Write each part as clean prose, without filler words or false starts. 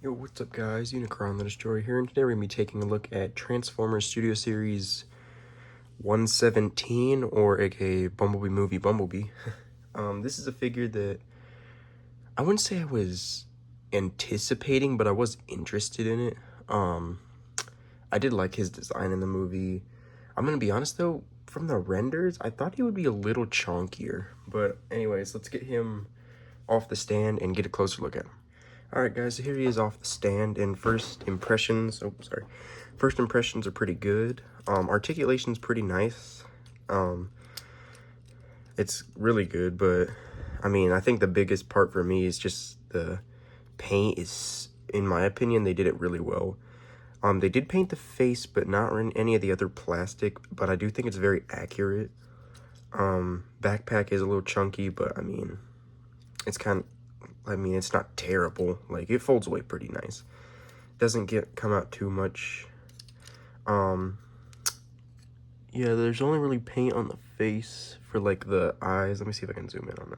Yo, what's up guys, Unicron the Destroyer here, and today we're going to be taking a look at Transformers Studio Series 117, or aka Bumblebee movie Bumblebee. This is a figure that I wouldn't say I was anticipating, but I was interested in it. I did like his design in the movie. I'm going to be honest though, from the renders, I thought he would be a little chunkier. But anyways, let's get him off the stand and get a closer look at him. Alright guys, so here he is off the stand, and first impressions are pretty good. Articulation's pretty nice. It's really good, but I mean, I think the biggest part for me is just the paint is, in my opinion, they did it really well. They did paint the face, but not in any of the other plastic, but I do think it's very accurate. Backpack is a little chunky, but I mean, it's not terrible. Like, it folds away pretty nice. Doesn't come out too much. Yeah, there's only really paint on the face for like the eyes. Let me see if I can zoom in on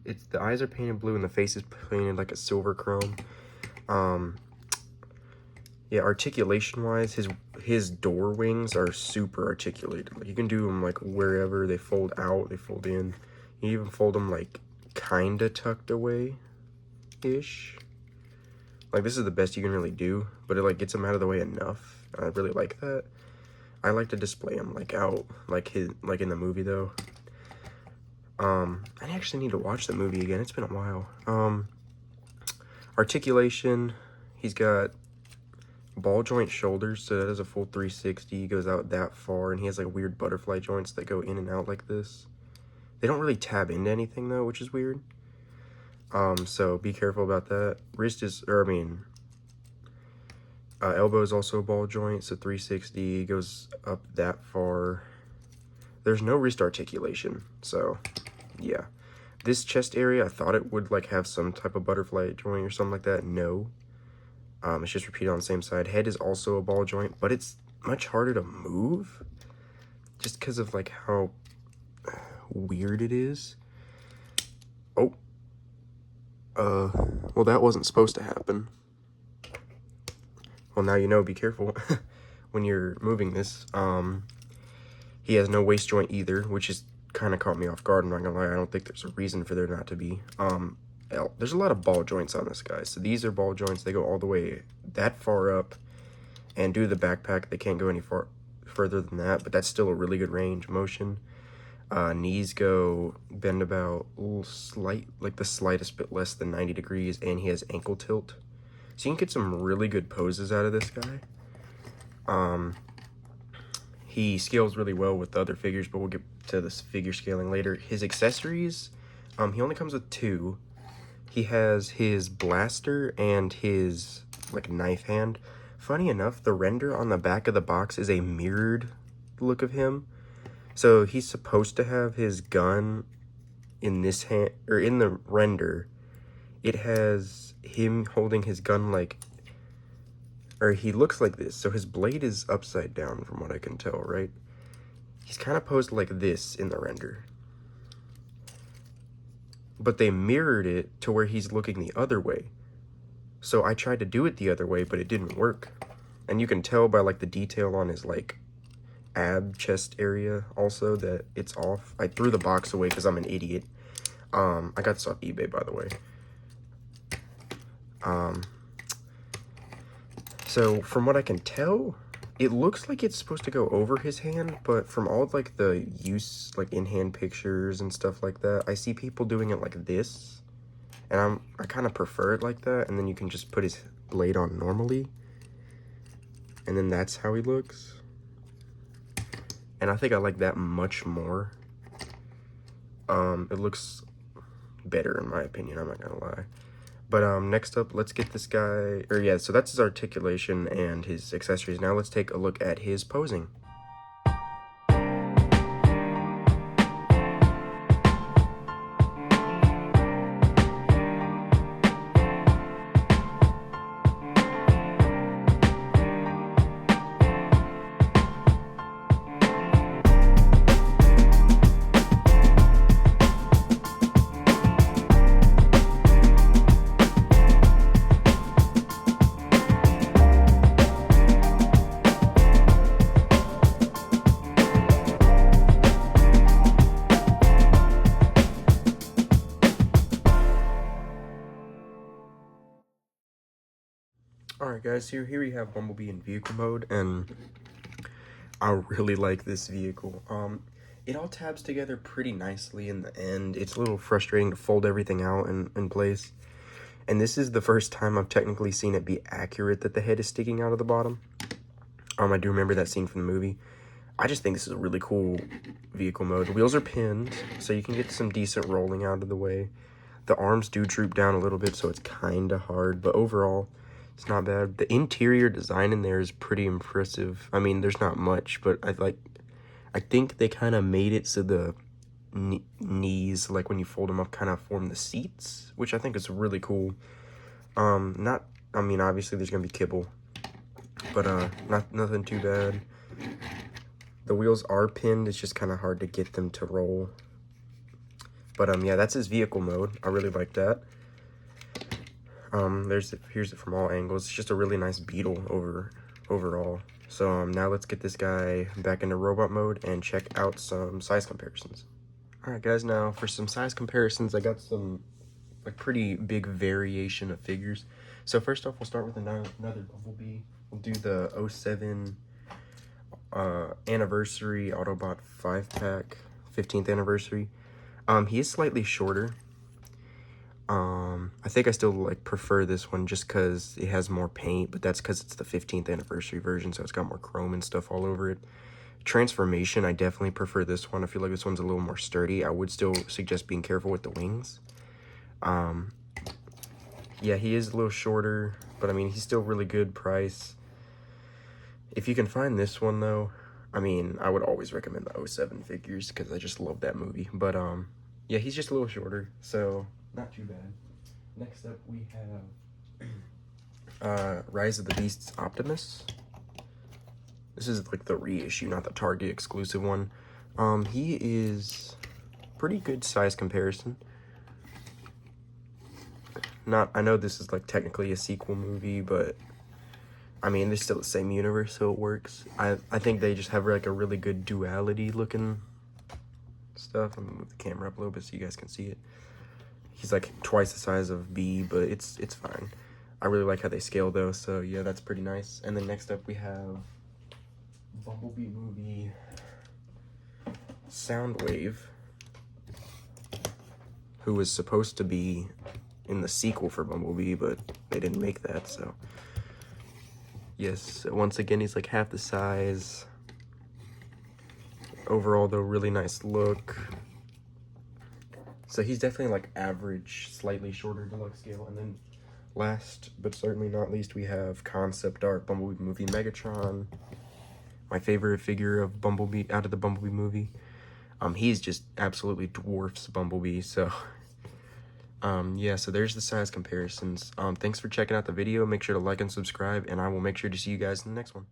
it. The eyes are painted blue and the face is painted like a silver chrome. Yeah, articulation wise, his door wings are super articulated. Like, you can do them like wherever. They fold out, they fold in. You even fold them like kinda tucked away ish. Like, this is the best you can really do, but it like gets them out of the way enough. I really like that. I like to display him like out, like in the movie though. I actually need to watch the movie again. It's been a while. Articulation, he's got ball joint shoulders, so that is a full 360. He goes out that far, and he has like weird butterfly joints that go in and out like this. They don't really tab into anything though, which is weird. So be careful about that. Elbow is also a ball joint, so 360 goes up that far. There's no wrist articulation, so yeah. This chest area, I thought it would like have some type of butterfly joint or something like that. No. It's just repeated on the same side. Head is also a ball joint, but it's much harder to move just because of like how weird it is. Oh. Well, that wasn't supposed to happen. Well, now you know, be careful when you're moving this. He has no waist joint either, which is kind of caught me off guard. I'm not gonna lie, I don't think there's a reason for there not to be. There's a lot of ball joints on this guy. So these are ball joints. They go all the way that far up, and due to the backpack, they can't go any further than that, but that's still a really good range of motion. Knees bend about the slightest bit less than 90 degrees, and he has ankle tilt. So you can get some really good poses out of this guy. He scales really well with the other figures, but we'll get to this figure scaling later. His accessories, he only comes with 2. He has his blaster and his like knife hand. Funny enough, the render on the back of the box is a mirrored look of him. So he's supposed to have his gun in this hand, or in the render, it has him holding his gun like, or he looks like this. So his blade is upside down from what I can tell, right? He's kind of posed like this in the render. But they mirrored it to where he's looking the other way. So I tried to do it the other way, but it didn't work. And you can tell by like the detail on his like ab chest area also that it's off. I threw the box away because I'm an idiot. I got this off eBay, by the way. So from what I can tell, it looks like it's supposed to go over his hand, but from all like the like in-hand pictures and stuff like that, I see people doing it like this, and I kind of prefer it like that. And then you can just put his blade on normally, and then that's how he looks. And I think I like that much more. It looks better in my opinion, I'm not gonna lie. But next up, let's get this guy, so that's his articulation and his accessories. Now let's take a look at his posing. Alright guys, here we have Bumblebee in vehicle mode, and I really like this vehicle. It all tabs together pretty nicely in the end. It's a little frustrating to fold everything out in place. And this is the first time I've technically seen it be accurate that the head is sticking out of the bottom. I do remember that scene from the movie. I just think this is a really cool vehicle mode. The wheels are pinned, so you can get some decent rolling out of the way. The arms do droop down a little bit, so it's kind of hard, but overall, it's not bad. The interior design in there is pretty impressive. I mean, there's not much, but I think they kind of made it so the knees, like when you fold them up, kind of form the seats, which I think is really cool. I mean, obviously there's gonna be kibble, but nothing too bad. The wheels are pinned, it's just kind of hard to get them to roll. But yeah, that's his vehicle mode. I really like that. Here's it from all angles. It's just a really nice Beetle overall. So now let's get this guy back into robot mode and check out some size comparisons. Alright guys, now for some size comparisons, I got some like pretty big variation of figures. So first off, we'll start with another Bumblebee. We'll do the 07 anniversary Autobot 5-pack, 15th anniversary. He is slightly shorter. I think I still like prefer this one just because it has more paint, but that's because it's the 15th anniversary version, so it's got more chrome and stuff all over it. Transformation, I definitely prefer this one. I feel like this one's a little more sturdy. I would still suggest being careful with the wings. Yeah, he is a little shorter, but I mean, he's still really good price. If you can find this one though, I mean, I would always recommend the 07 figures because I just love that movie. But yeah, he's just a little shorter, so not too bad. Next up, we have Rise of the Beasts Optimus. This is like the reissue, not the Target exclusive one. He is pretty good size comparison. I know this is like technically a sequel movie, but I mean, they're still the same universe, so it works. I think they just have like a really good duality looking stuff. I'm gonna move the camera up a little bit so you guys can see it. He's like twice the size of B, but it's fine. I really like how they scale though, so yeah, that's pretty nice. And then next up we have Bumblebee movie Soundwave, who was supposed to be in the sequel for Bumblebee, but they didn't make that, so yes, once again, he's like half the size. Overall though, really nice look. So he's definitely like average, slightly shorter deluxe scale. And then last but certainly not least, we have concept art Bumblebee movie Megatron. My favorite figure of Bumblebee out of the Bumblebee movie. He's just absolutely dwarfs Bumblebee, so yeah, so there's the size comparisons. Thanks for checking out the video. Make sure to like and subscribe, and I will make sure to see you guys in the next one.